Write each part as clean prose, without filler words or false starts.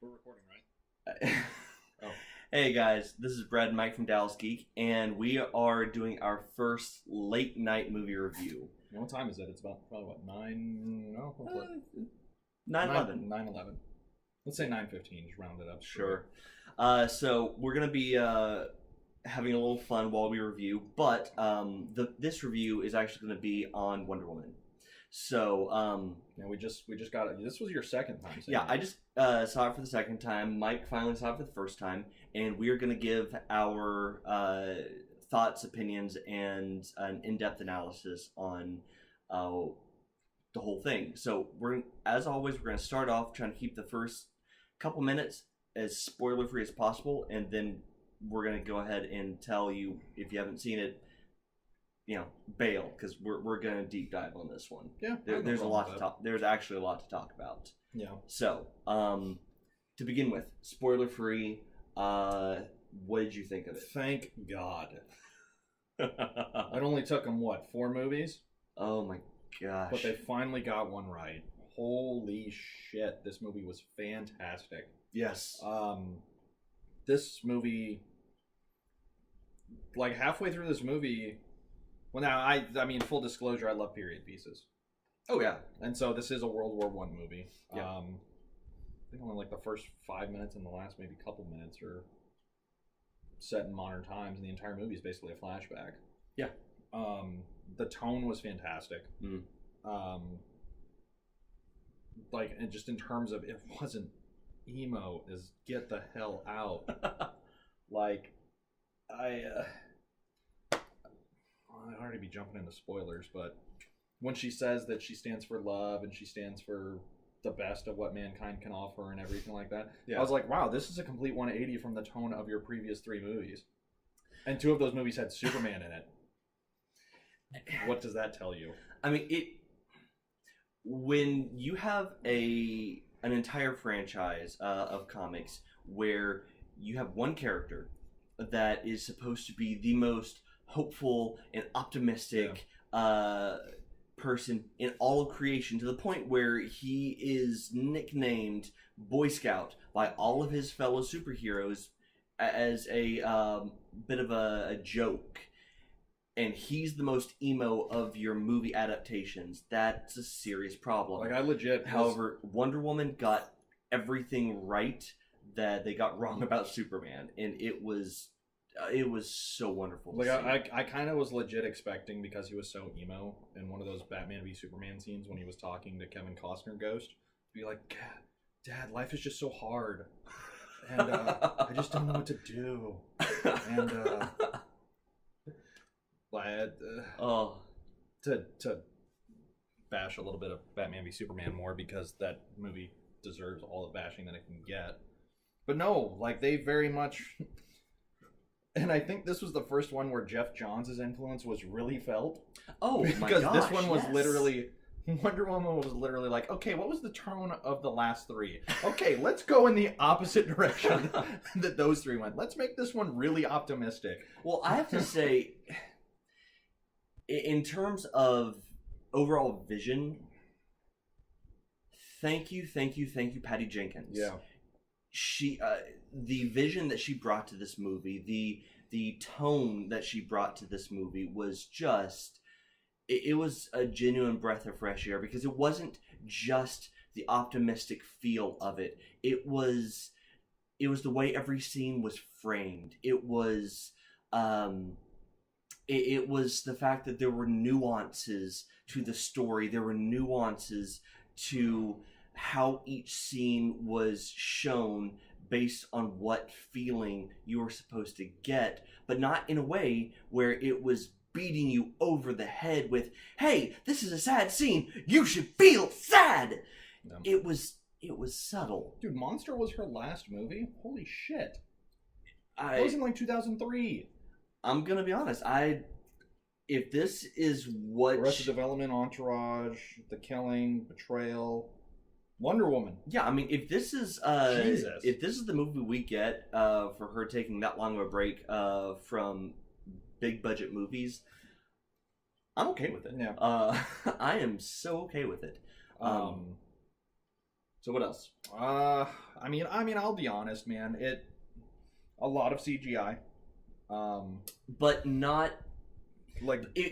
We're recording, right? Oh. Hey guys, this is Brad and Mike from Dallas Geek, and we are doing our first late night movie review. You know, what time is it? It's about probably what, 9? No, 9:11. 9:11. Let's say 9:15. Just round it up. Sure. So we're gonna be having a little fun while we review, but this review is actually gonna be on Wonder Woman. So yeah, we just got it. This was your second time. Yeah, I just saw it for the second time. Mike finally saw it for the first time, and we are going to give our thoughts, opinions, and an in-depth analysis on the whole thing. So as always, we're going to start off trying to keep the first couple minutes as spoiler-free as possible, and then we're going to go ahead and tell you, if you haven't seen it, bail, because we're going to deep dive on this one. Yeah, there's a lot to talk. There's actually a lot to talk about. Yeah. So, to begin with, spoiler free. What did you think of it? Thank God. It only took them 4 movies? Oh my gosh! But they finally got one right. Holy shit! This movie was fantastic. Yes. This movie, like halfway through this movie. Well, now, I mean, full disclosure, I love period pieces. Oh, yeah. And so this is a World War I movie. Yeah. I think only like the first 5 minutes and the last maybe couple minutes are set in modern times, and the entire movie is basically a flashback. Yeah. The tone was fantastic. Mm. And just in terms of, it wasn't emo as get the hell out. I'd already be jumping into spoilers, but when she says that she stands for love and she stands for the best of what mankind can offer and everything like that, yeah. I was like, wow, this is a complete 180 from the tone of your previous 3 movies. And 2 of those movies had Superman in it. What does that tell you? I mean, when you have an entire franchise of comics where you have one character that is supposed to be the most hopeful and optimistic person in all of creation, to the point where he is nicknamed Boy Scout by all of his fellow superheroes as a bit of a joke, and he's the most emo of your movie adaptations. That's a serious problem. However, Wonder Woman got everything right that they got wrong about Superman, and it was so wonderful. I kind of was legit expecting, because he was so emo in one of those Batman v Superman scenes when he was talking to Kevin Costner Ghost, to be like, Dad, life is just so hard, and I just don't know what to do, and to bash a little bit of Batman v Superman more, because that movie deserves all the bashing that it can get. But no, they very much. And I think this was the first one where Jeff Johns' influence was really felt. Oh, my gosh, because this one was literally, Wonder Woman was literally like, okay, what was the tone of the last 3? Okay, let's go in the opposite direction that those 3 went. Let's make this one really optimistic. Well, I have to say, in terms of overall vision, thank you, Patty Jenkins. Yeah. She, the vision that she brought to this movie, the tone that she brought to this movie was just, it was a genuine breath of fresh air, because it wasn't just the optimistic feel of it. It was the way every scene was framed. It was, it was the fact that there were nuances to the story. There were nuances to how each scene was shown based on what feeling you were supposed to get, but not in a way where it was beating you over the head with, hey, this is a sad scene, you should feel sad. No. It was subtle. Dude, Monster was her last movie? Holy shit. It was in 2003. I'm gonna be honest, if this is what Arrested Development, Entourage, The Killing, Betrayal, Wonder Woman. Yeah, I mean, if this is the movie we get for her taking that long of a break from big budget movies, I'm okay with it. Yeah. I am so okay with it. So what else? I mean, I'll be honest, man. A lot of CGI, but not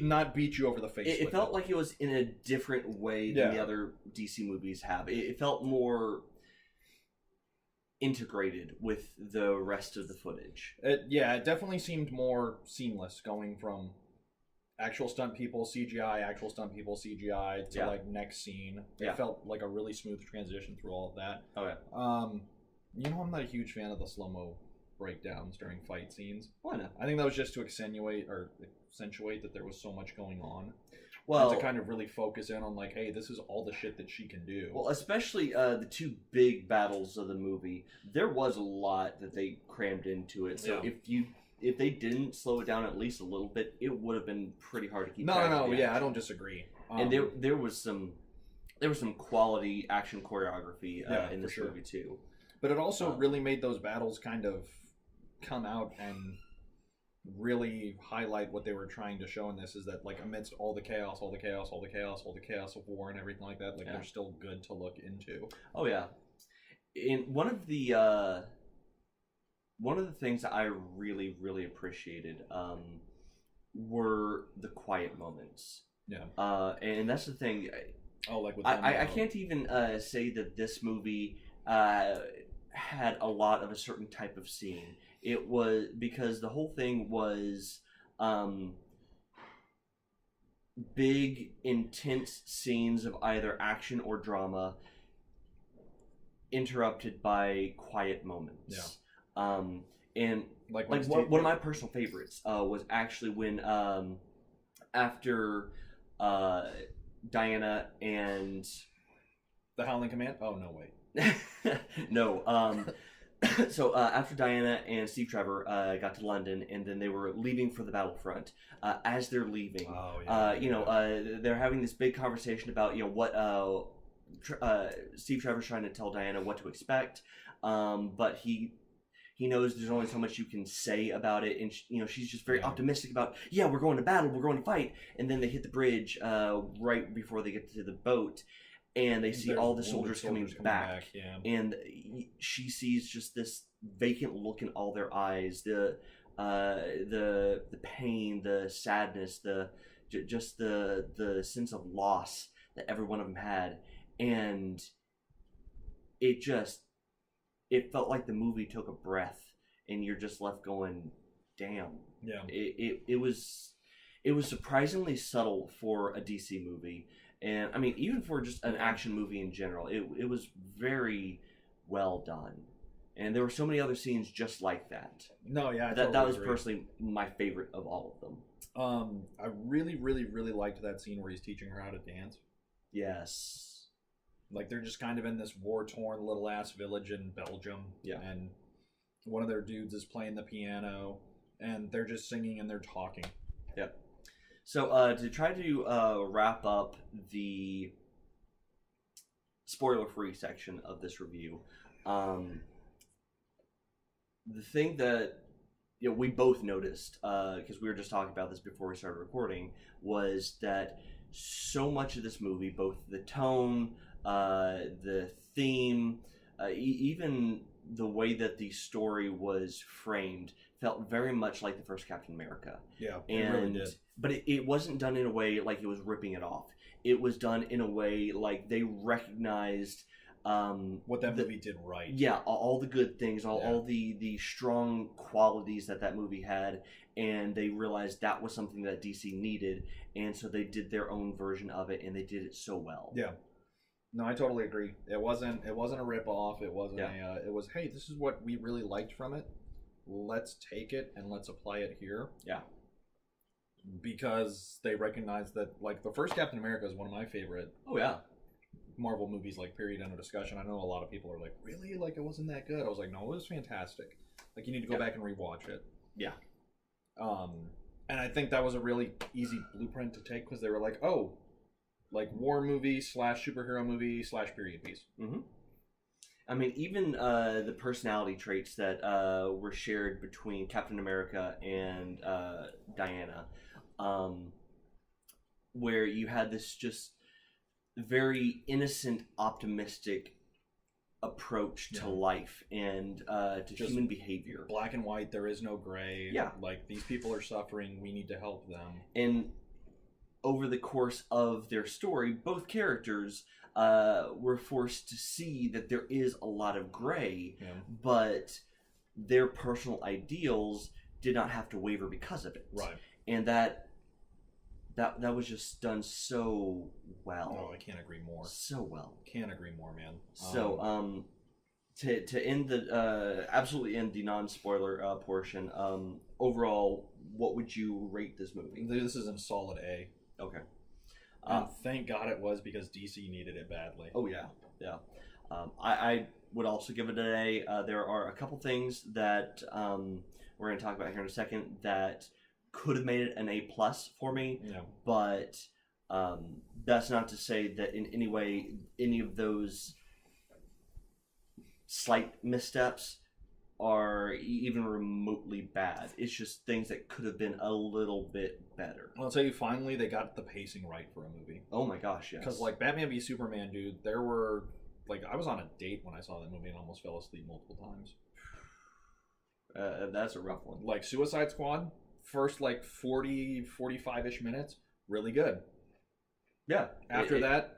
not beat you over the face. It felt like it was in a different way than the other DC movies have. It felt more integrated with the rest of the footage. It definitely seemed more seamless, going from actual stunt people, CGI, actual stunt people, CGI, to like next scene. It felt like a really smooth transition through all of that. Oh yeah. I'm not a huge fan of the slow-mo breakdowns during fight scenes. Why not? I think that was just to accentuate that there was so much going on. Well, and to kind of really focus in on like, hey, this is all the shit that she can do. Well, especially the two big battles of the movie, there was a lot that they crammed into it. So if they didn't slow it down at least a little bit, it would have been pretty hard to keep track of. Yeah, I don't disagree. And there was some quality action choreography in this movie too. But it also really made those battles kind of come out and really highlight what they were trying to show in this, is that like amidst all the chaos of war and everything like that, like they're still good to look into. Oh yeah. In one of the things that I really, really appreciated were the quiet moments. Yeah. And that's the thing. Like with I can't even say that this movie had a lot of a certain type of scene. It was because the whole thing was big, intense scenes of either action or drama interrupted by quiet moments. Yeah. And one of my personal favorites was actually when after Diana and the Howling Command. Oh no, wait. No. So after Diana and Steve Trevor got to London, and then they were leaving for the battlefront. As they're leaving, they're having this big conversation about what Steve Trevor's trying to tell Diana what to expect, but he knows there's only so much you can say about it, and she's just very optimistic about we're going to battle, we're going to fight, and then they hit the bridge right before they get to the boat. And they see all the soldiers coming back. And she sees just this vacant look in all their eyes, the pain, the sadness, just the sense of loss that every one of them had, and it felt like the movie took a breath, and you're just left going, damn. Yeah. It was surprisingly subtle for a DC movie. And I mean, even for just an action movie in general, it was very well done. And there were so many other scenes just like that. No, yeah, that was personally my favorite of all of them. I really, really, really liked that scene where he's teaching her how to dance. Yes. Like they're just kind of in this war-torn little ass village in Belgium. Yeah. And one of their dudes is playing the piano, and they're just singing and they're talking. Yep. So to try to wrap up the spoiler-free section of this review, the thing that we both noticed, because we were just talking about this before we started recording, was that so much of this movie, both the tone, the theme, even the way that the story was framed, felt very much like the first Captain America. Yeah, it really did. But it wasn't done in a way like it was ripping it off. It was done in a way like they recognized what that movie did right. Yeah, all the good things, all the strong qualities that movie had, and they realized that was something that DC needed, and so they did their own version of it, and they did it so well. Yeah. No, I totally agree. It wasn't a rip off. It wasn't it was, hey, this is what we really liked from it. Let's take it and let's apply it here. Yeah. Because they recognized that, like, the first Captain America is one of my favorite Marvel movies, like, period, end of discussion. I know a lot of people are like, really? Like, it wasn't that good? I was like, no, it was fantastic. Like, you need to go back and rewatch it. Yeah. And I think that was a really easy blueprint to take, because they were like, oh, like, war movie / superhero movie / period piece. Mm-hmm. I mean, even the personality traits that were shared between Captain America and Diana, where you had this just very innocent, optimistic approach to life and to just human behavior. Black and white, there is no gray. Yeah. Like, these people are suffering, we need to help them. And over the course of their story, both characters were forced to see that there is a lot of gray, but their personal ideals did not have to waver because of it. Right. And that was just done so well. Oh, I can't agree more. So well. Can't agree more, man. So, to end the absolutely end the non-spoiler portion. Overall, what would you rate this movie? This is a solid A. Okay. And thank God it was, because DC needed it badly. Oh yeah, yeah. I would also give it an A. There are a couple things that we're going to talk about here in a second that could have made it an A+ for me. Yeah. But that's not to say that in any way any of those slight missteps are even remotely bad. It's just things that could have been a little bit better. I'll tell you, finally, they got the pacing right for a movie. Oh my gosh, yes. Because, like, Batman v Superman, dude, there were... Like, I was on a date when I saw that movie and almost fell asleep multiple times. That's a rough one. Like, Suicide Squad, first, like, 40, 45-ish minutes, really good. Yeah. After that...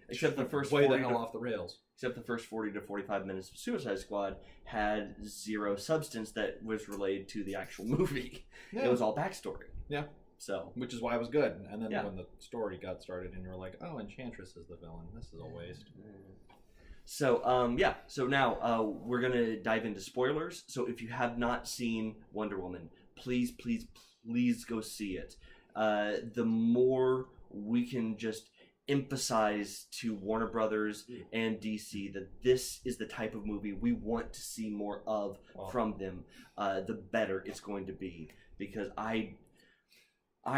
Except the first way the hell off the rails. Except the first 40 to 45 minutes of Suicide Squad had zero substance that was related to the actual movie. Yeah. It was all backstory. Yeah. So, which is why it was good. And then when the story got started and you were like, oh, Enchantress is the villain. This is a waste. So, So now we're going to dive into spoilers. So if you have not seen Wonder Woman, please, please, please go see it. The more we can just emphasize to Warner Brothers and DC that this is the type of movie we want to see more of from them, the better it's going to be. Because I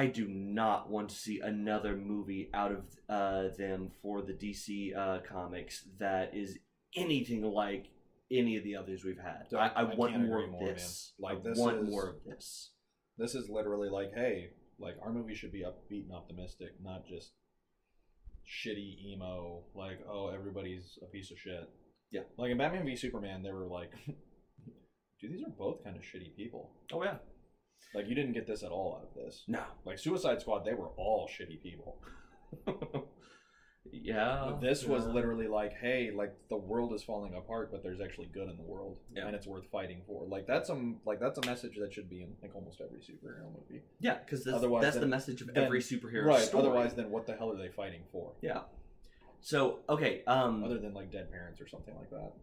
do not want to see another movie out of them for the DC comics that is anything like any of the others we've had. I want more of this. Like, I want more of this. This is literally like, hey, like, our movie should be upbeat and optimistic, not just shitty emo, like, oh, everybody's a piece of shit. Yeah. Like, in Batman v Superman, they were like, dude, these are both kind of shitty people. Oh, yeah. Like, you didn't get this at all out of this. No. Like, Suicide Squad, they were all shitty people. Yeah. But this was literally like, hey, like, the world is falling apart, but there's actually good in the world, and it's worth fighting for. Like, that's a message that should be in, like, almost every superhero movie. Yeah, because that's the message of every superhero story. Otherwise, then what the hell are they fighting for? Yeah. So, okay. Other than, like, dead parents or something like that.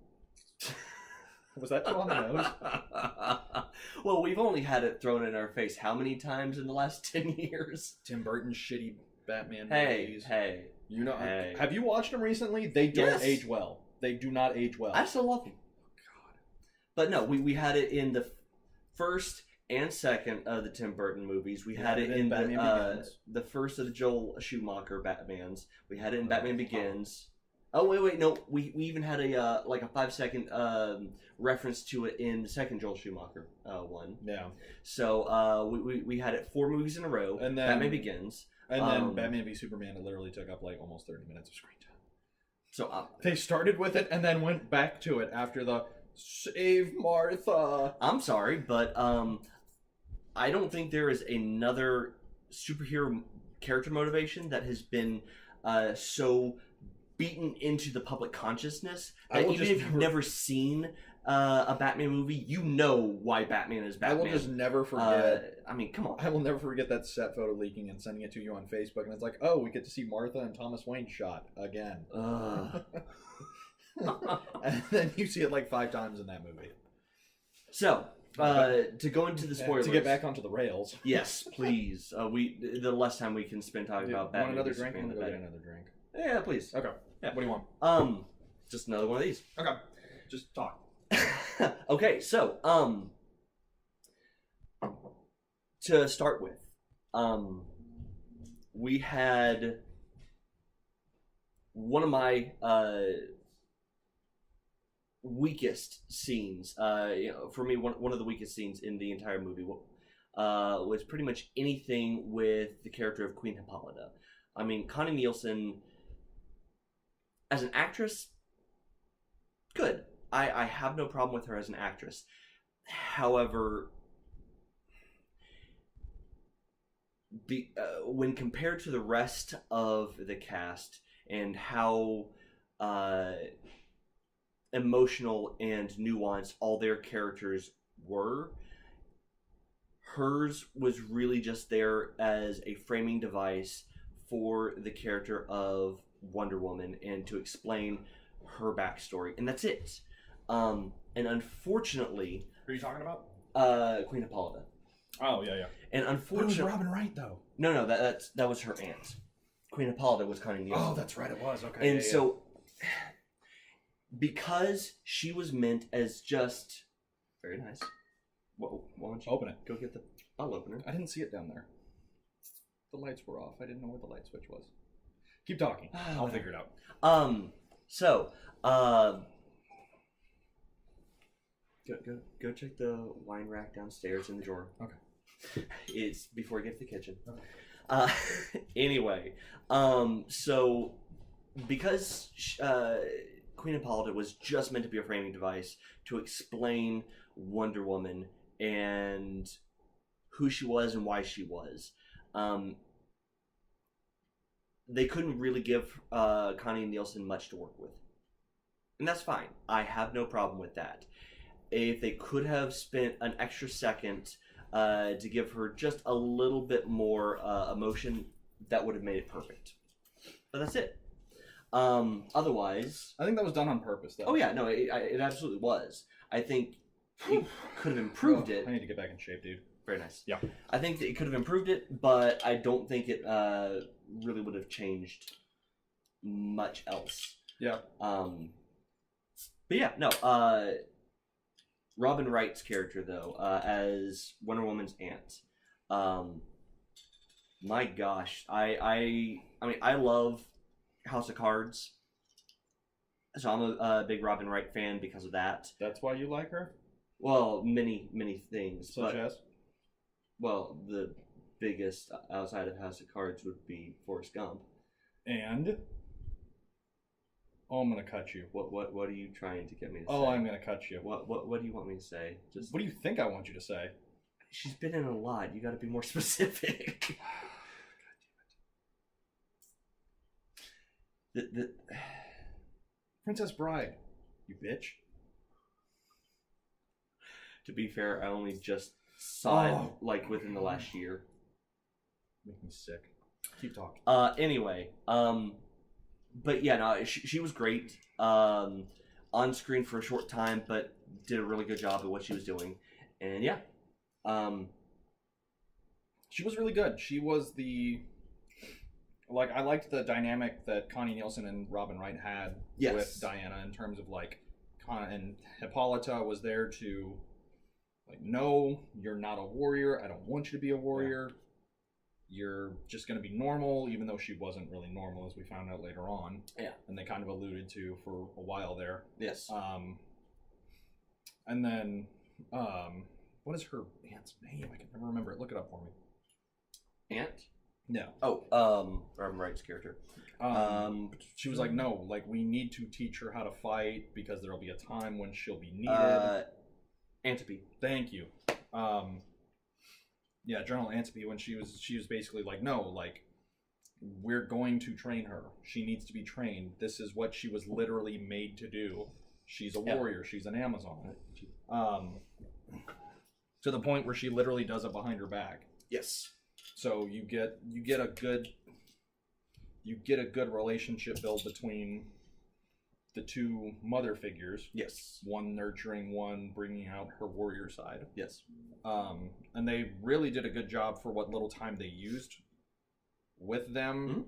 Was that too on the nose? Well, we've only had it thrown in our face how many times in the last 10 years? Tim Burton's shitty Batman movies. Hey. You know, have you watched them recently? They don't age well. They do not age well. I still love them. Oh, God. But no, we had it in the first and second of the Tim Burton movies. We had it in the first of the Joel Schumacher Batmans. We had it in Batman Begins. Oh, wait, no. We even had a 5-second reference to it in the second Joel Schumacher one. Yeah. So we had it 4 movies in a row. And then Batman Begins. And then Batman v Superman, it literally took up like almost 30 minutes of screen time. So they started with it and then went back to it after the Save Martha. I'm sorry, but I don't think there is another superhero character motivation that has been so beaten into the public consciousness that even if you've never seen a Batman movie, you know why Batman is Batman. I will just never forget. I mean, come on. I will never forget that set photo leaking and sending it to you on Facebook, and it's like, oh, we get to see Martha and Thomas Wayne shot again. And then you see it like 5 times in that movie. So, to go into the spoilers. To get back onto the rails. Yes, please. The less time we can spend talking about Batman. Want another drink? I'm going to get another drink. Yeah, please. Okay. Yeah. What do you want? Just another one of these. Okay. Just talk. Okay, so, to start with, we had one of my weakest scenes. For me, one of the weakest scenes in the entire movie was pretty much anything with the character of Queen Hippolyta. I mean, Connie Nielsen, as an actress, good. I have no problem with her as an actress. However, when compared to the rest of the cast and how emotional and nuanced all their characters were, hers was really just there as a framing device for the character of Wonder Woman and to explain her backstory, and that's it. And unfortunately, Who are you talking about? Queen Hippolyta. Oh yeah. And unfortunately, was Robin Wright though? No, that was her aunt. Queen Hippolyta was Connie Nielsen. Oh, that's right, it was. Okay. And so, because she was meant as just very nice. Why don't you open it? Go get the bottle opener. I didn't see it down there. The lights were off. I didn't know where the light switch was. Keep talking. I'll figure it out. Go check the wine rack downstairs in the drawer. Okay. It's before you get to the kitchen. Okay. Anyway, so because Queen Hippolyta was just meant to be a framing device to explain Wonder Woman and who she was and why she was, they couldn't really give Connie Nielsen much to work with. And that's fine. I have no problem with that. If they could have spent an extra second to give her just a little bit more emotion, that would have made it perfect. But that's it. Otherwise... I think that was done on purpose, though. Oh, yeah. No, it absolutely was. I think it could have improved it. I need to get back in shape, dude. Very nice. Yeah. I think that it could have improved it, but I don't think it really would have changed much else. Yeah. But yeah, no. Robin Wright's character, though, as Wonder Woman's aunt, my gosh, I mean, I love House of Cards, so I'm a big Robin Wright fan because of that. That's why you like her? Well, many things. Such as? Well, the biggest outside of House of Cards would be Forrest Gump. And? Oh, I'm gonna cut you. What are you trying to get me to say? Oh, I'm gonna cut you. What do you want me to say? Just what do you think I want you to say? She's been in a lot. You got to be more specific. the Princess Bride, you bitch. To be fair, I only just saw it like within the last year. Make me sick. Keep talking. Anyway, but yeah, no, she was great. On screen for a short time, but did a really good job at what she was doing. And yeah, she was really good. She was I liked the dynamic that Connie Nielsen and Robin Wright had with Diana in terms of and Hippolyta was there to no, you're not a warrior. I don't want you to be a warrior. Yeah. You're just going to be normal, even though she wasn't really normal, as we found out later on. Yeah. And they kind of alluded to for a while there. Yes. And then, what is her aunt's name? I can never remember it. Look it up for me. Aunt? No. Oh, Robin Wright's character. She was like, no, we need to teach her how to fight because there'll be a time when she'll be needed. Antipy. Thank you. Yeah, General Antipy, when she was basically like, no, we're going to train her. She needs to be trained. This is what she was literally made to do. She's a warrior. She's an Amazon. To the point where she literally does it behind her back. Yes. So you get a good relationship built between the two mother figures. Yes. One nurturing, one bringing out her warrior side. Yes. And they really did a good job for what little time they used with them,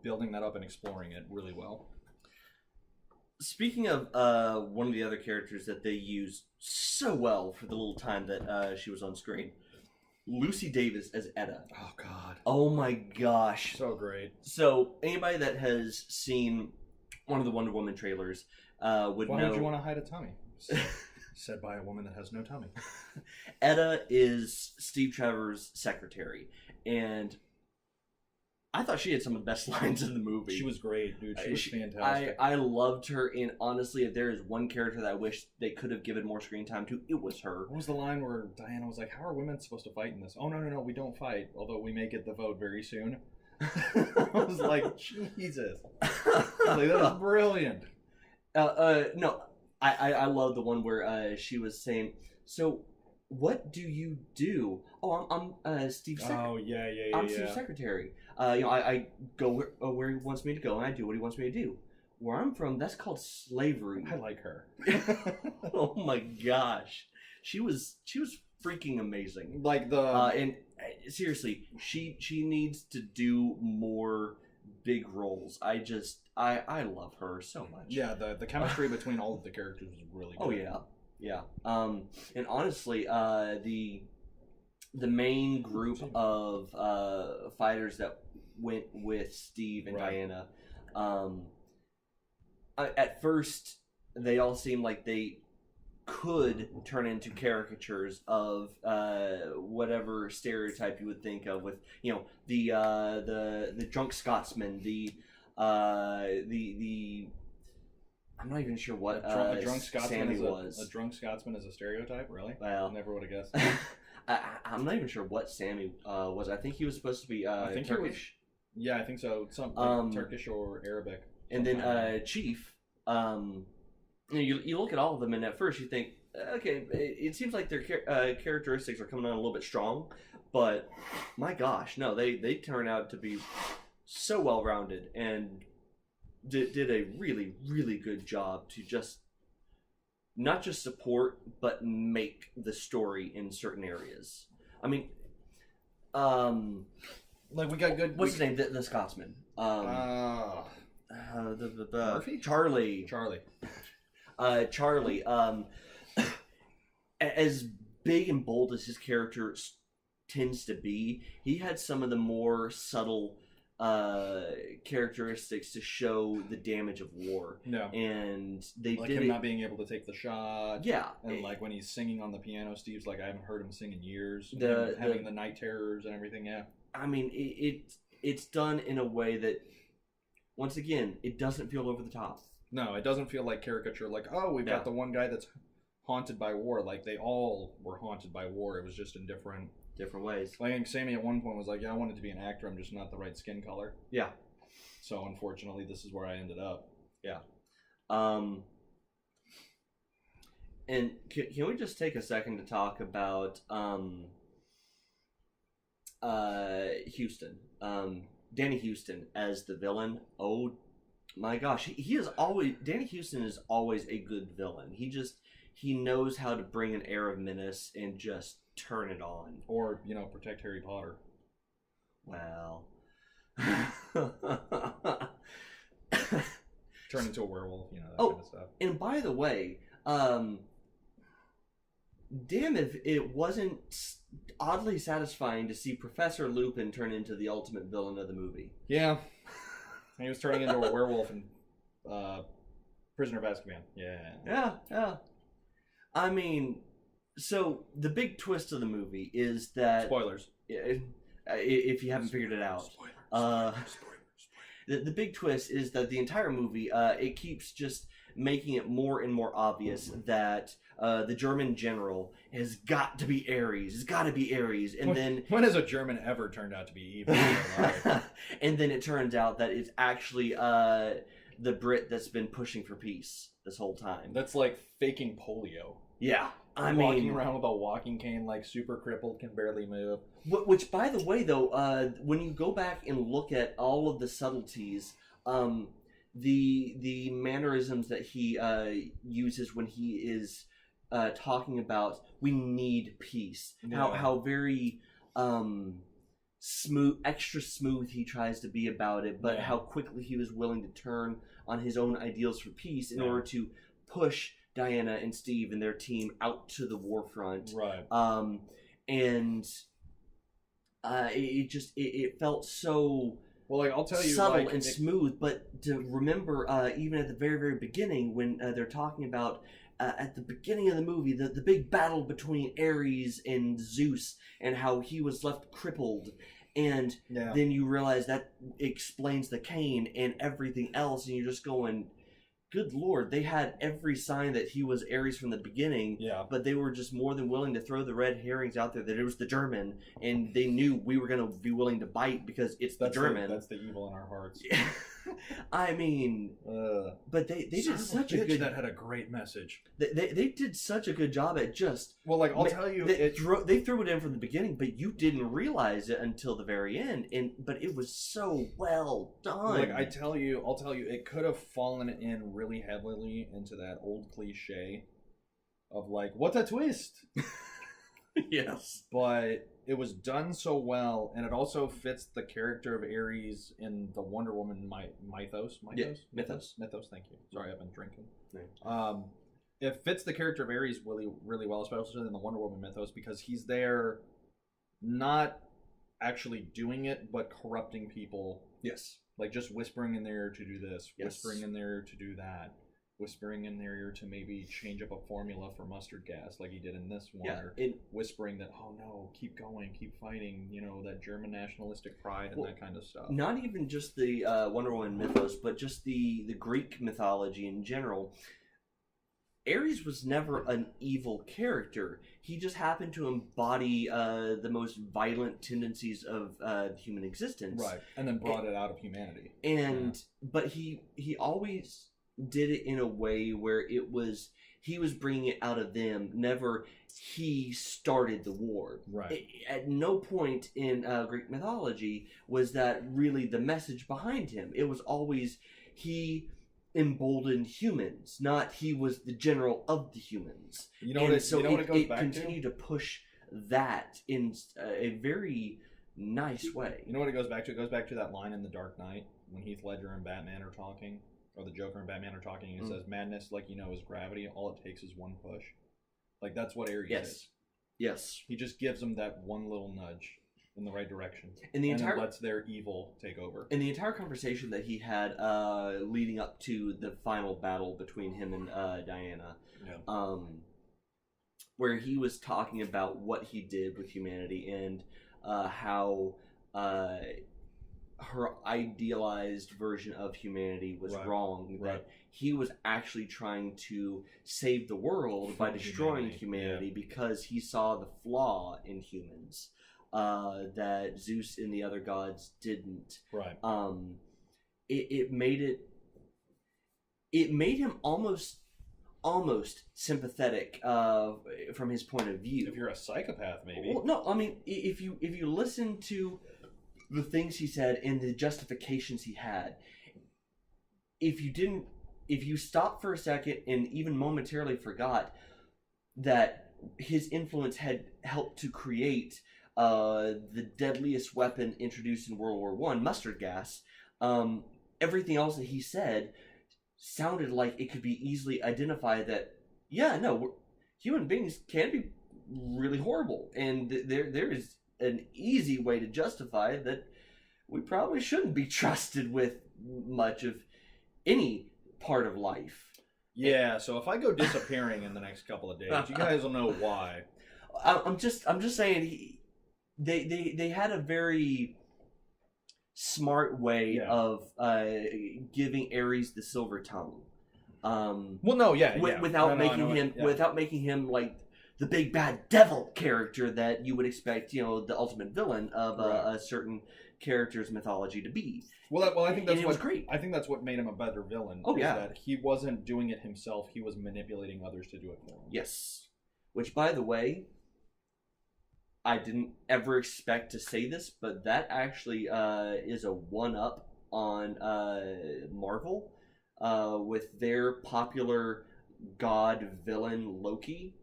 building that up and exploring it really well. Speaking of one of the other characters that they used so well for the little time that she was on screen, Lucy Davis as Etta. Oh, God. Oh, my gosh. So great. So, anybody that has seen one of the Wonder Woman trailers would know... Why would you want to hide a tummy? Said by a woman that has no tummy. Etta is Steve Trevor's secretary. And I thought she had some of the best lines in the movie. She was great, dude. She was fantastic. I loved her, and honestly, if there is one character that I wish they could have given more screen time to, it was her. What was the line where Diana was like, "How are women supposed to fight in this?" "Oh, no, we don't fight, although we may get the vote very soon." I was like, Jesus. I was like, that was brilliant. No, I love the one where she was saying, "So, what do you do?" "Oh, I'm Steve's secretary." Oh, yeah. I'm Steve's secretary. I go where he wants me to go, and I do what he wants me to do. Where I'm from, that's called slavery. I like her. Oh my gosh, she was freaking amazing. Like the and seriously, she needs to do more big roles. I love her so much. Yeah, the chemistry between all of the characters was really good. Oh yeah. And honestly, the main group of fighters that went with Steve and Diana, at first they all seemed like they could turn into caricatures of whatever stereotype you would think of, with the drunk Scotsman, the I'm not even sure what a drunk Scotsman was. A drunk Scotsman is a stereotype, really? Well, never would have guessed. I'm not even sure what Sammy was. I think he was supposed to be I think Turkish. Yeah, I think so. Some Turkish or Arabic. And then Chief. You look at all of them, and at first you think, okay, it seems like their characteristics are coming on a little bit strong, but my gosh, no, they turn out to be so well rounded and did a really, really good job to just not just support but make the story in certain areas. I mean, like we got good. What's his name? The Scotsman. Murphy? Charlie. Charlie. As big and bold as his character tends to be, he had some of the more subtle characteristics to show the damage of war. No. And they like did him not being able to take the shot. Yeah. And like when he's singing on the piano, Steve's like, I haven't heard him sing in years. Having the night terrors and everything, yeah. I mean, it's done in a way that, once again, it doesn't feel over the top. No, it doesn't feel like caricature. Like, oh, we've got the one guy that's haunted by war. Like, they all were haunted by war. It was just in different ways. Like, I think Sammy at one point was like, yeah, I wanted to be an actor. I'm just not the right skin color. Yeah. So, unfortunately, this is where I ended up. Yeah. And can we just take a second to talk about Houston? Danny Houston as the villain. Oh my gosh, Danny Houston is always a good villain. He knows how to bring an air of menace and just turn it on. Or, protect Harry Potter. Well. Turn into a werewolf, that kind of stuff. And by the way, damn if it wasn't oddly satisfying to see Professor Lupin turn into the ultimate villain of the movie. Yeah. He was turning into a werewolf in Prisoner of Azkaban. Yeah. Yeah. I mean, so the big twist of the movie is that... Spoilers. If you haven't figured it out. Spoilers. The big twist is that the entire movie, it keeps just making it more and more obvious that the German general has got to be Ares. It's got to be Ares. And then when has a German ever turned out to be evil? And then it turns out that it's actually the Brit that's been pushing for peace this whole time. That's like faking polio. Yeah. I mean, walking around with a walking cane, like super crippled, can barely move. Which, by the way, though, when you go back and look at all of the subtleties, the mannerisms that he uses when he is talking about we need peace, how very smooth, extra smooth he tries to be about it, but how quickly he was willing to turn on his own ideals for peace in order to push Diana and Steve and their team out to the war front. Right. And it felt so I'll tell you, subtle and smooth. But to remember, even at the very, very beginning, when they're talking about at the beginning of the movie, the big battle between Ares and Zeus, and how he was left crippled, And then you realize that explains the cane and everything else, and you're just going, good Lord, they had every sign that he was Ares from the beginning, but they were just more than willing to throw the red herrings out there that it was the German, and they knew we were going to be willing to bite because that's the German. That's the evil in our hearts. I mean, but they did such a good... That had a great message. They did such a good job at just... Well, like, I'll tell you... They threw it in from the beginning, but you didn't realize it until the very end. But it was so well done. Like, I'll tell you, it could have fallen in really heavily into that old cliche of, like, what's a twist? Yes. But it was done so well, and it also fits the character of Ares in the Wonder Woman mythos. Yeah, mythos. Thank you. Sorry, I've been drinking. Right. It fits the character of Ares really, really well, especially in the Wonder Woman mythos, because he's there not actually doing it, but corrupting people. Yes. Like just whispering in there to do this, whispering in there to do that. Whispering in their ear to maybe change up a formula for mustard gas like he did in this one, or whispering that, oh no, keep going, keep fighting, you know, that German nationalistic pride and that kind of stuff. Not even just the Wonder Woman mythos, but just the Greek mythology in general. Ares was never an evil character. He just happened to embody the most violent tendencies of human existence. Right, and then brought it out of humanity. But he always did it in a way where he was bringing it out of them, never he started the war. Right. At no point in Greek mythology was that really the message behind him. It was always he emboldened humans, not he was the general of the humans. You know what it continued to push that in a very nice way. You know what it goes back to? It goes back to that line in The Dark Knight when Heath Ledger and Batman are talking. Or the Joker and Batman are talking, and it says, madness, like you know, is gravity. All it takes is one push. Like, that's what Ares is. Yes. He just gives them that one little nudge in the right direction. And then lets their evil take over. And the entire conversation that he had leading up to the final battle between him and Diana, where he was talking about what he did with humanity and how... her idealized version of humanity was wrong. That he was actually trying to save the world by destroying humanity because he saw the flaw in humans that Zeus and the other gods didn't. Right. It made him almost sympathetic from his point of view. If you're a psychopath, maybe. Well, no, I mean, if you listen to the things he said and the justifications he had, if you stopped for a second and even momentarily forgot that his influence had helped to create the deadliest weapon introduced in World War I, mustard gas, everything else that he said sounded like it could be easily identified that, human beings can be really horrible, and there is an easy way to justify that we probably shouldn't be trusted with much of any part of life. Yeah, so if I go disappearing in the next couple of days, you guys will know why. I'm just saying they had a very smart way of giving Ares the silver tongue. Without making him like the big bad devil character that you would expect, the ultimate villain of a certain character's mythology to be. I think that's was great. I think that's what made him a better villain. Oh yeah, that he wasn't doing it himself; he was manipulating others to do it for him. Yes, which, by the way, I didn't ever expect to say this, but that actually is a one-up on Marvel with their popular god villain Loki.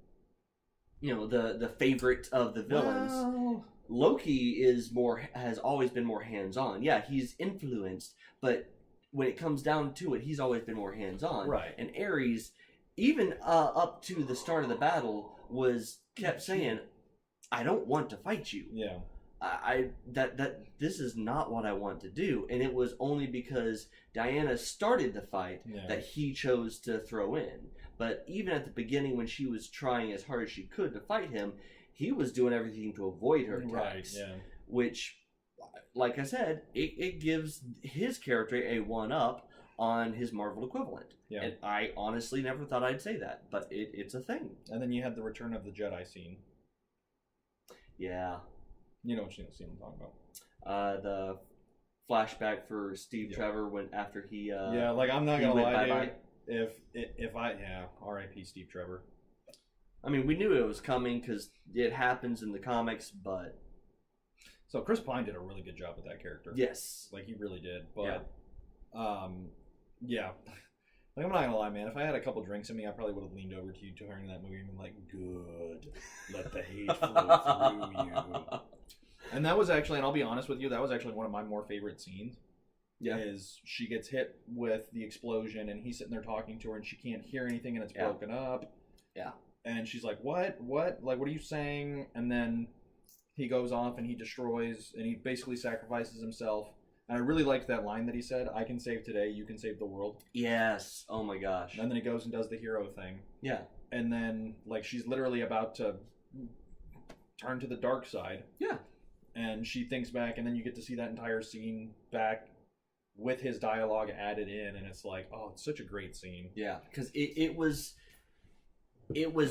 The favorite of the villains. Wow. Loki has always been more hands-on. Yeah, he's influenced, but when it comes down to it, he's always been more hands-on. Right. And Ares, even up to the start of the battle, kept saying, "I don't want to fight you. Yeah. This is not what I want to do." And it was only because Diana started the fight that he chose to throw in. But even at the beginning, when she was trying as hard as she could to fight him, he was doing everything to avoid her attacks. Right, yeah. Which like I said, it gives his character a one-up on his Marvel equivalent. Yeah. And I honestly never thought I'd say that, but it's a thing. And then you had the Return of the Jedi scene. Yeah. You know what scene I'm talking about. The flashback for Steve Trevor after he like I'm not gonna lie, bye-bye. dude. If I R.I.P. Steve Trevor. I mean, we knew it was coming because it happens in the comics, but so Chris Pine did a really good job with that character. Yes, like he really did. But yeah. Like I'm not gonna lie, man. If I had a couple drinks in me, I probably would have leaned over to you during that movie and been like, "Good, let the hate flow through you." And that was actually, and I'll be honest with you, that was actually one of my more favorite scenes. Yeah, is she gets hit with the explosion and he's sitting there talking to her and she can't hear anything and it's broken up. Yeah, and she's like, "What? Like, what are you saying?" And then he goes off and he destroys and he basically sacrifices himself. And I really liked that line that he said, "I can save today, you can save the world." Yes. Oh my gosh. And then he goes and does the hero thing. Yeah. And then, like, she's literally about to turn to the dark side. Yeah. And she thinks back, and then you get to see that entire scene back with his dialogue added in, and it's like, oh, it's such a great scene. Yeah, because it was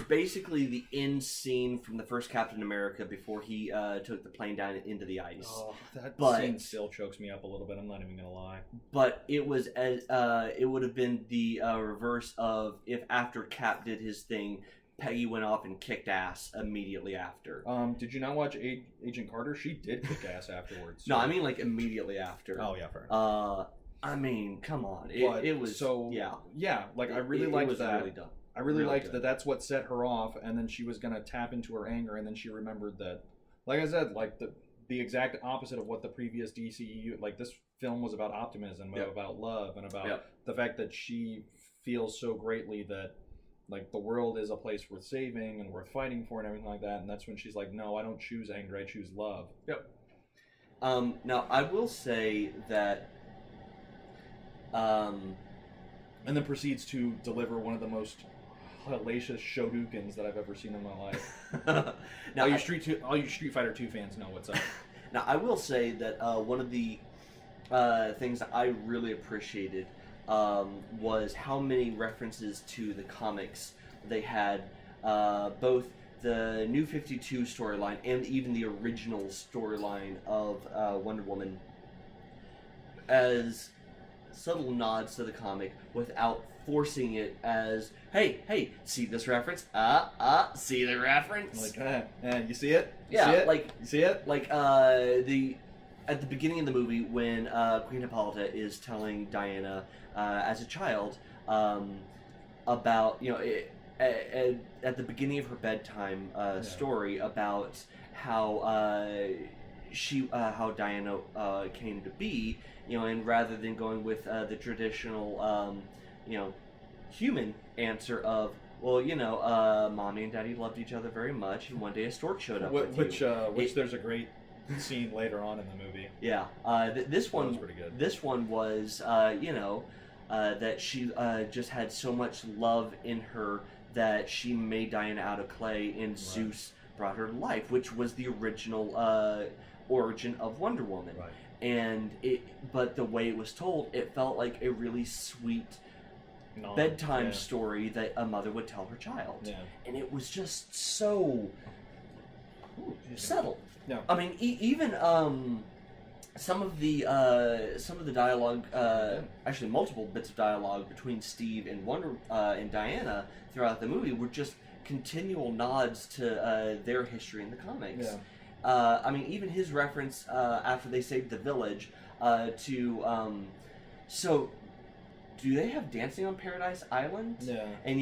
basically the end scene from the first Captain America before he took the plane down into the ice. Oh, that scene still chokes me up a little bit. I'm not even gonna lie. But it was it would have been the reverse of if after Cap did his thing, Peggy went off and kicked ass immediately after. Did you not watch Agent Carter? She did kick ass afterwards. No, I mean like immediately after. Oh yeah, fair. I mean, come on, it was so yeah. Like I really liked that. Really done. I really liked that. That's what set her off, and then she was gonna tap into her anger, and then she remembered that. Like I said, like the exact opposite of what the previous DCEU. Like this film was about optimism, about love, and about the fact that she feels so greatly that. Like, the world is a place worth saving and worth fighting for and everything like that. And that's when she's like, no, I don't choose anger, I choose love. Yep. Now, I will say that... and then proceeds to deliver one of the most hellacious shoryukens that I've ever seen in my life. Now, all you Street Fighter 2 fans know what's up. Now, I will say that one of the things that I really appreciated was how many references to the comics they had, both the New 52 storyline and even the original storyline of Wonder Woman, as subtle nods to the comic without forcing it as, hey, see this reference? See the reference? Like, you see it? You see it? Like, you see it? Like, at the beginning of the movie, when Queen Hippolyta is telling Diana, as a child, about, at the beginning of her bedtime story about how how Diana came to be, and rather than going with the traditional, human answer of, well, mommy and daddy loved each other very much, and one day a stork showed up. Which there's a great scene later on in the movie. Yeah, this one was pretty good. This one was, that she just had so much love in her that she made Diana out of clay, and Zeus brought her to life, which was the original origin of Wonder Woman. Right. And but the way it was told, it felt like a really sweet bedtime story that a mother would tell her child. Yeah. And it was just so subtle. Yeah. I mean, even some of the dialogue, actually multiple bits of dialogue between Steve and and Diana throughout the movie were just continual nods to their history in the comics. Yeah. I mean, even his reference after they saved the village to so. Do they have dancing on Paradise Island? Yeah. And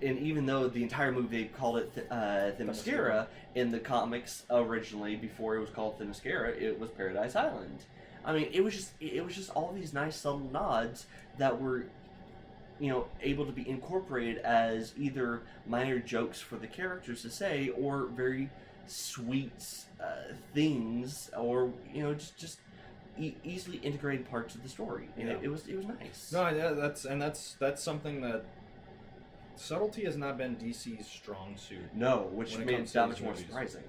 and even though the entire movie they called it Themyscira, in the comics originally, before it was called Themyscira, it was Paradise Island. I mean, it was just all these nice subtle nods that were, able to be incorporated as either minor jokes for the characters to say, or very sweet things, or just easily integrated parts of the story, and it was nice. No, yeah, that's something that subtlety has not been DC's strong suit. No, which made it that much more surprising.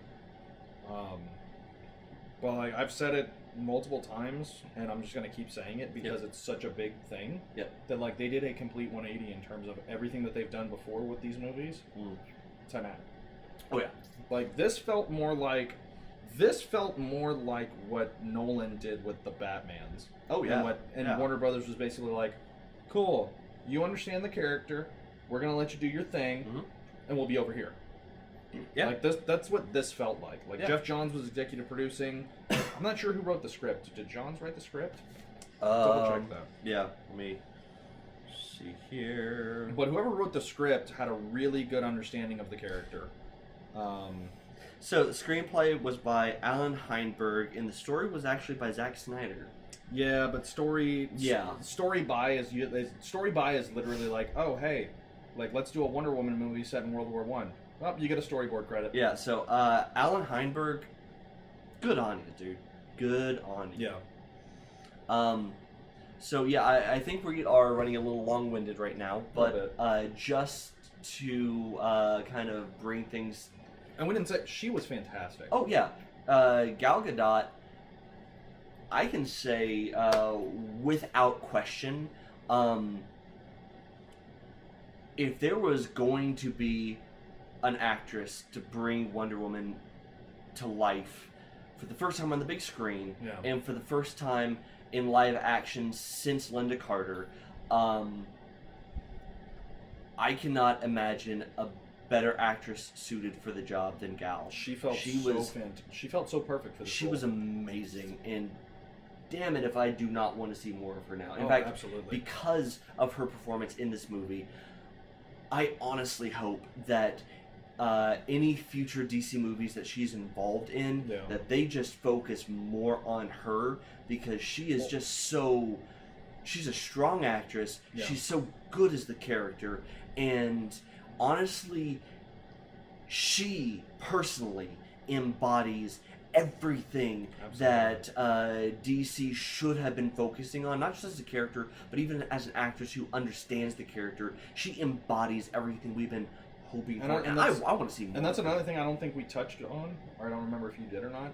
But like I've said it multiple times, and I'm just gonna keep saying it because it's such a big thing. That like they did a complete 180 in terms of everything that they've done before with these movies. 10 out. Oh yeah. Like this felt more like what Nolan did with the Batmans. Oh yeah. And Warner Brothers was basically like, cool, you understand the character, we're gonna let you do your thing, and we'll be over here. Yeah. Like that's what this felt like. Like Jeff Johns was executive producing. I'm not sure who wrote the script. Did Johns write the script? Double check that. Yeah, let me see here. But whoever wrote the script had a really good understanding of the character. So the screenplay was by Alan Heinberg, and the story was actually by Zack Snyder. Yeah, but story by is literally like, oh hey, like let's do a Wonder Woman movie set in World War One. Oh, you get a storyboard credit. Yeah, so Alan Heinberg, good on you, dude. Good on you. Yeah. So yeah, I think we are running a little long-winded right now, but just to kind of bring things. And we didn't say she was fantastic. Oh yeah, Gal Gadot. I can say without question, if there was going to be an actress to bring Wonder Woman to life for the first time on the big screen, and for the first time in live action since Linda Carter, I cannot imagine a better actress suited for the job than Gal. She felt so perfect for this She role. was amazing, and damn it if I do not want to see more of her now. In fact, fact, absolutely. Because of her performance in this movie, I honestly hope that any future DC movies that she's involved in, that they just focus more on her, because she is just so... She's a strong actress. Yeah. She's so good as the character, and honestly, she personally embodies everything that DC should have been focusing on, not just as a character, but even as an actress who understands the character. She embodies everything we've been hoping for, and I want to see more. And that's another thing I don't think we touched on, or I don't remember if you did or not.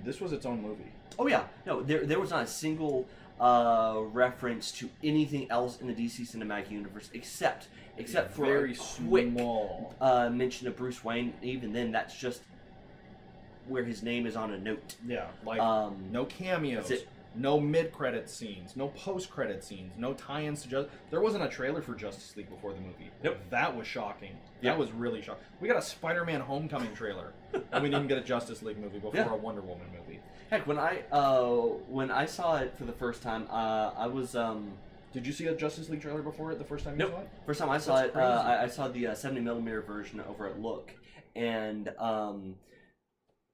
This was its own movie. Oh yeah, no, there was not a single reference to anything else in the DC cinematic universe except for very a quick small mention of Bruce Wayne. Even then, that's just where his name is on a note. Yeah, like no cameos, no mid-credit scenes, no post-credit scenes, no tie-ins to Justice. There wasn't a trailer for Justice League before the movie. Nope. That was shocking. That was really shocking. We got a Spider-Man Homecoming trailer, and we didn't get a Justice League movie before a Wonder Woman movie. Heck, when I saw it for the first time, I was. Did you see a Justice League trailer before it? The first time you saw it? First time I saw it, I saw the 70mm version over at Look, and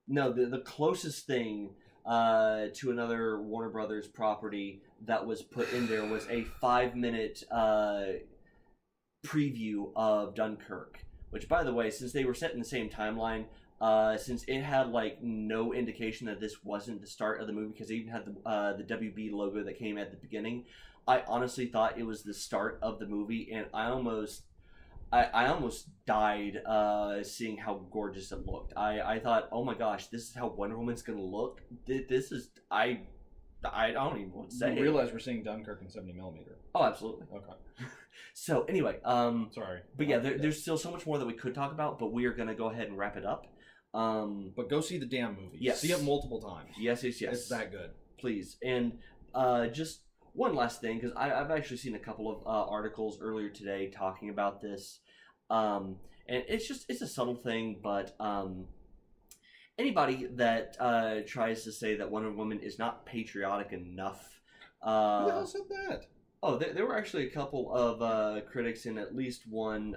no, the closest thing to another Warner Brothers property that was put in there was a 5-minute preview of Dunkirk, which, by the way, since they were set in the same timeline, since it had like no indication that this wasn't the start of the movie, because it even had the WB logo that came at the beginning, I honestly thought it was the start of the movie, and I almost died seeing how gorgeous it looked. I thought, oh my gosh, this is how Wonder Woman's gonna look. This is I don't even know what to say. You realize we're seeing Dunkirk in 70mm. Oh, absolutely. Okay. So anyway, sorry. But yeah, there's still so much more that we could talk about, but we are gonna go ahead and wrap it up. But go see the damn movie. Yes. See it multiple times. Yes. It's that good. Please. And just one last thing, because I've actually seen a couple of articles earlier today talking about this. And it's a subtle thing, but anybody that tries to say that Wonder Woman is not patriotic enough. Who the hell said that? Oh, there were actually a couple of critics and at least one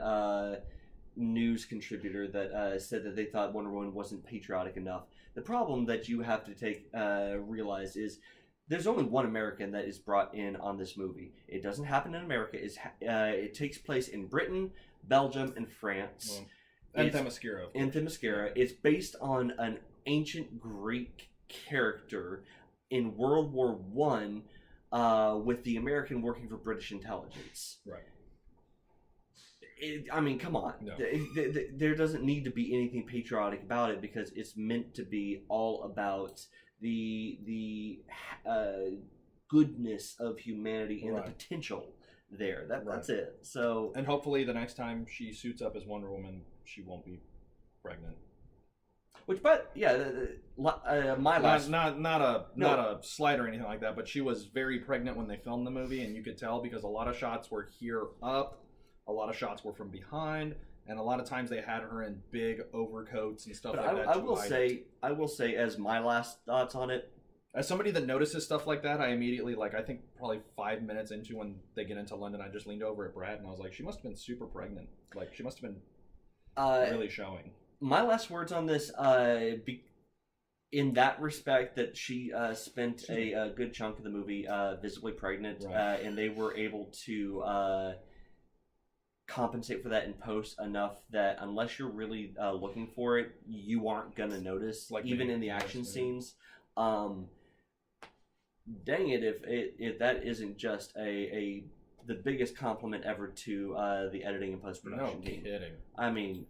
news contributor that said that they thought Wonder Woman wasn't patriotic enough. The problem that you have to realize is there's only one American that is brought in on this movie. It doesn't happen in America. It takes place in Britain, Belgium, and France. And Themyscira. It's based on an ancient Greek character in World War One, with the American working for British intelligence. Right. I mean, come on. No. There doesn't need to be anything patriotic about it because it's meant to be all about the goodness of humanity and the potential there. That's it. So, and hopefully the next time she suits up as Wonder Woman, she won't be pregnant. Which, but yeah, my last not a slight or anything like that, but she was very pregnant when they filmed the movie, and you could tell because a lot of shots were here up, a lot of shots were from behind, and a lot of times they had her in big overcoats and stuff like that. I will say, as my last thoughts on it, as somebody that notices stuff like that, I immediately, like, I think probably 5 minutes into when they get into London, I just leaned over at Brad and I was like, she must have been super pregnant. Like, she must have been really showing. My last words on this, in that respect, that she spent a good chunk of the movie visibly pregnant, and they were able to compensate for that in post enough that unless you're really looking for it, you aren't gonna notice, like even in the action scenes. Dang it, if that isn't just the biggest compliment ever to the editing and post production team. No kidding. I mean,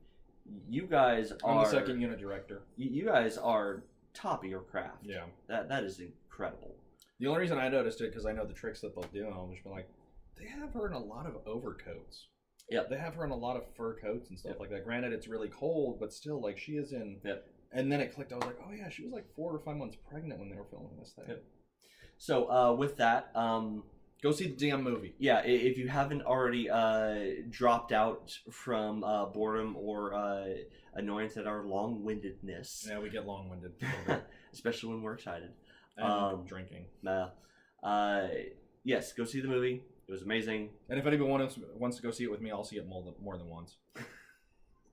you guys are. I'm the second unit director. You guys are top of your craft. Yeah. That is incredible. The only reason I noticed it because I know the tricks that they'll do, and I'll just be like, they have her in a lot of overcoats. Yeah. They have her in a lot of fur coats and stuff like that. Granted, it's really cold, but still, like, she is in. Yep. And then it clicked. I was like, oh yeah, she was like 4 or 5 months pregnant when they were filming this thing. Yep. So with that, go see the damn movie. Yeah, if you haven't already dropped out from boredom or annoyance at our long-windedness. Yeah, we get long-winded. Especially when we're excited. And drinking. Yes, go see the movie. It was amazing. And if anybody wants to go see it with me, I'll see it more than once.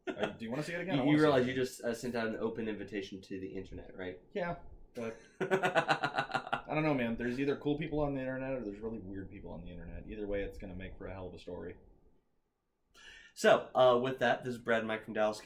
Do you want to see it again? You realize you just sent out an open invitation to the internet, right? Yeah, but I don't know, man. There's either cool people on the internet or there's really weird people on the internet. Either way, it's going to make for a hell of a story. So, with that, this is Brad and Mike from Dallas Geek.